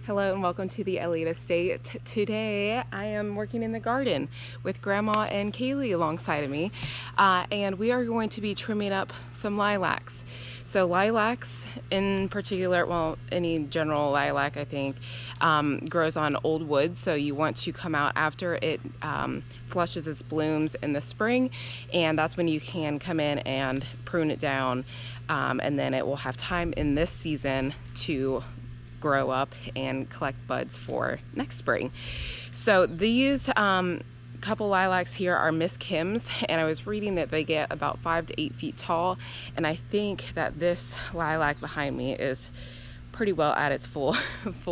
Hello and welcome to the Eliot estate. Today I am working in the garden with Grandma and Kaylee alongside of me, and we are going to be trimming up some lilacs. So lilacs in particular, well, any general lilac I think, grows on old wood, so you want to come out after it flushes its blooms in the spring, and that's when you can come in and prune it down, and then it will have time in this season to grow up and collect buds for next spring. So these couple lilacs here are Miss Kim's, and I was reading that they get about 5 to 8 feet tall, and I think that this lilac behind me is pretty well at its full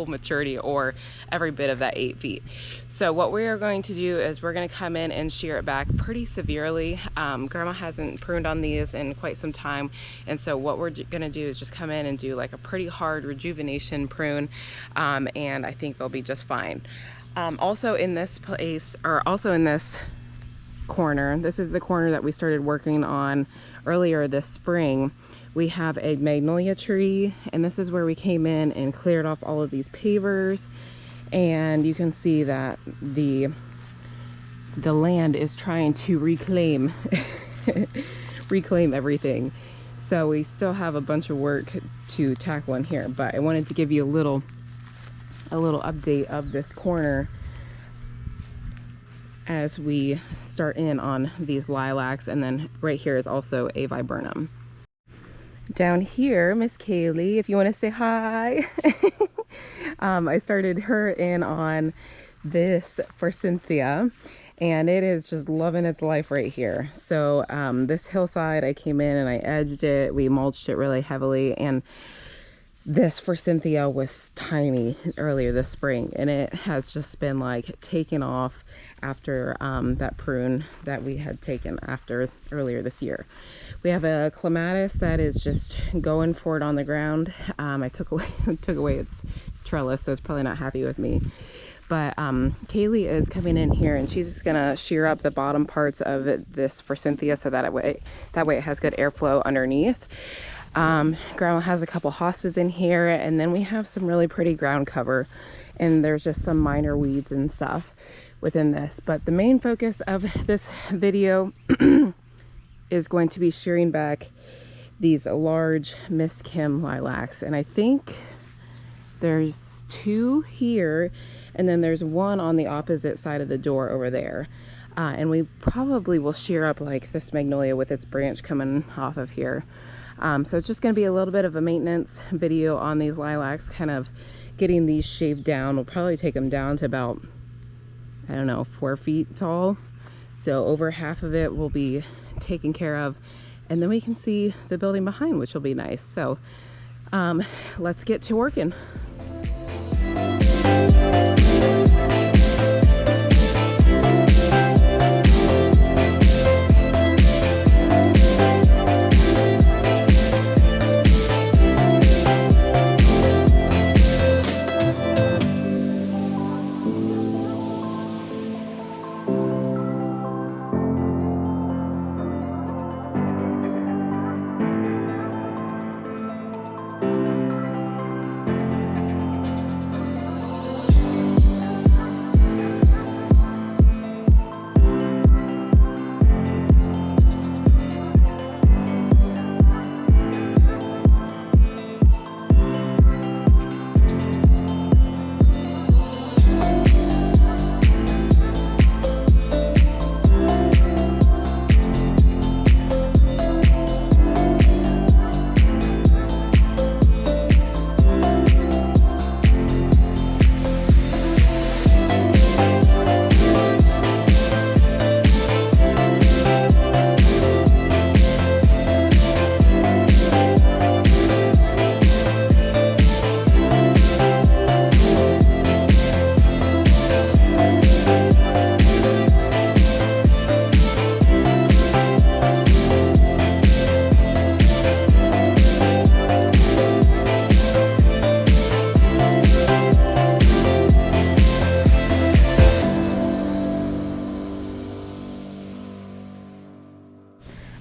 maturity, or every bit of that 8 feet. So what we are going to do is we're going to come in and shear it back pretty severely. Grandma hasn't pruned on these in quite some time, and so what we're going to do is just come in and do like a pretty hard rejuvenation prune, and I think they'll be just fine. Also in this place, or also in this corner, this is the corner that we started working on earlier this spring. We have a magnolia tree, and this is where we came in and cleared off all of these pavers, and you can see that the land is trying to reclaim everything. So we still have a bunch of work to tackle in here, but I wanted to give you a little update of this corner as we start in on these lilacs. And then right here is also a viburnum. Down here, Miss Kaylee, if you want to say hi. I started her in on this for Cynthia, and it is just loving its life right here. So this hillside, I came in and I edged it, we mulched it really heavily, and this for Cynthia was tiny earlier this spring, and it has just been like taken off after that prune that we had taken after earlier this year. We have a clematis that is just going for it on the ground. I took away its trellis, so it's probably not happy with me. But Kaylee is coming in here, and she's just gonna shear up the bottom parts of this for Cynthia, so that way it has good airflow underneath. Grandma has a couple hostas in here, and then we have some really pretty ground cover, and there's just some minor weeds and stuff within this. But the main focus of this video is going to be shearing back these large Miss Kim lilacs, and I think there's 2 here, and then there's 1 on the opposite side of the door over there. And we probably will shear up like this magnolia with its branch coming off of here. So it's just going to be a little bit of a maintenance video on these lilacs, kind of getting these shaved down. We'll probably take them down to about, I don't know, 4 feet tall. So over half of it will be taken care of, and then we can see the building behind, which will be nice. So let's get to working.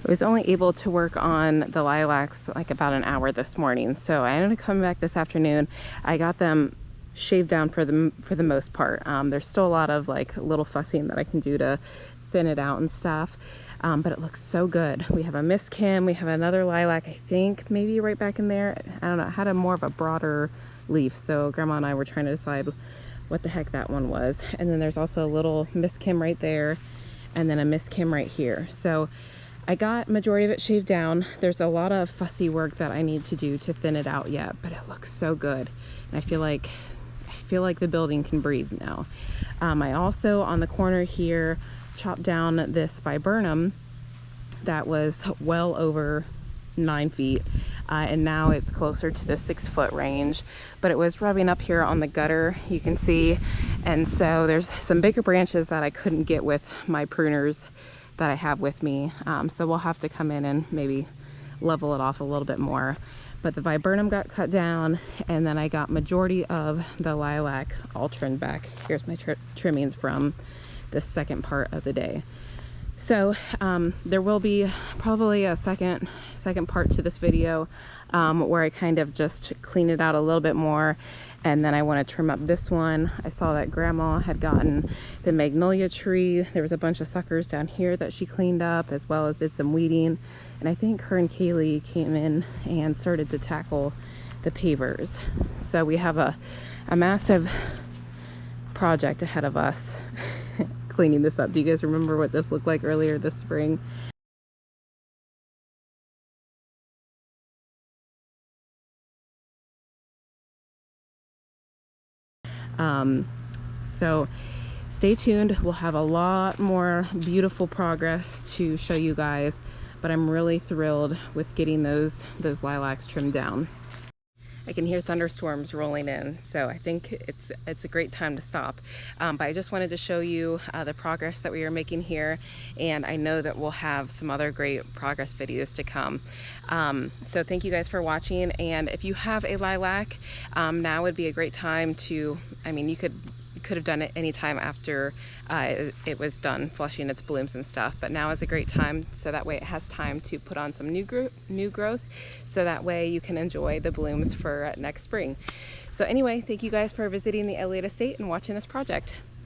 I was only able to work on the lilacs like about an hour this morning, so I ended up coming back this afternoon. I got them shaved down for the most part. There's still a lot of like little fussing that I can do to thin it out and stuff, but it looks so good. We have a Miss Kim, we have another lilac, I think maybe right back in there. I don't know, it had a more of a broader leaf, so Grandma and I were trying to decide what the heck that one was. And then there's also a little Miss Kim right there, and then a Miss Kim right here. So I got majority of it shaved down. There's a lot of fussy work that I need to do to thin it out yet, but it looks so good. And I feel like the building can breathe now. I also, on the corner here, chopped down this viburnum that was well over 9 feet, and now it's closer to the 6-foot range, but it was rubbing up here on the gutter, you can see. And so there's some bigger branches that I couldn't get with my pruners that I have with me, so we'll have to come in and maybe level it off a little bit more. But the viburnum got cut down, and then I got majority of the lilac all trimmed back. Here's my trimmings from the second part of the day. So there will be probably a second part to this video where I kind of just clean it out a little bit more, and then I want to trim up this one. I saw that Grandma had gotten the magnolia tree. There was a bunch of suckers down here that she cleaned up, as well as did some weeding. And I think her and Kaylee came in and started to tackle the pavers. So we have a massive project ahead of us cleaning this up. Do you guys remember what this looked like earlier this spring? So stay tuned. We'll have a lot more beautiful progress to show you guys, but I'm really thrilled with getting those lilacs trimmed down. I can hear thunderstorms rolling in, so I think it's a great time to stop. But I just wanted to show you the progress that we are making here, and I know that we'll have some other great progress videos to come. So thank you guys for watching, and if you have a lilac, now would be a great time to, I mean, you could have done it anytime after it was done flushing its blooms and stuff, but now is a great time, so that way it has time to put on some new growth, so that way you can enjoy the blooms for next spring. So anyway, thank you guys for visiting the Eliot estate and watching this project.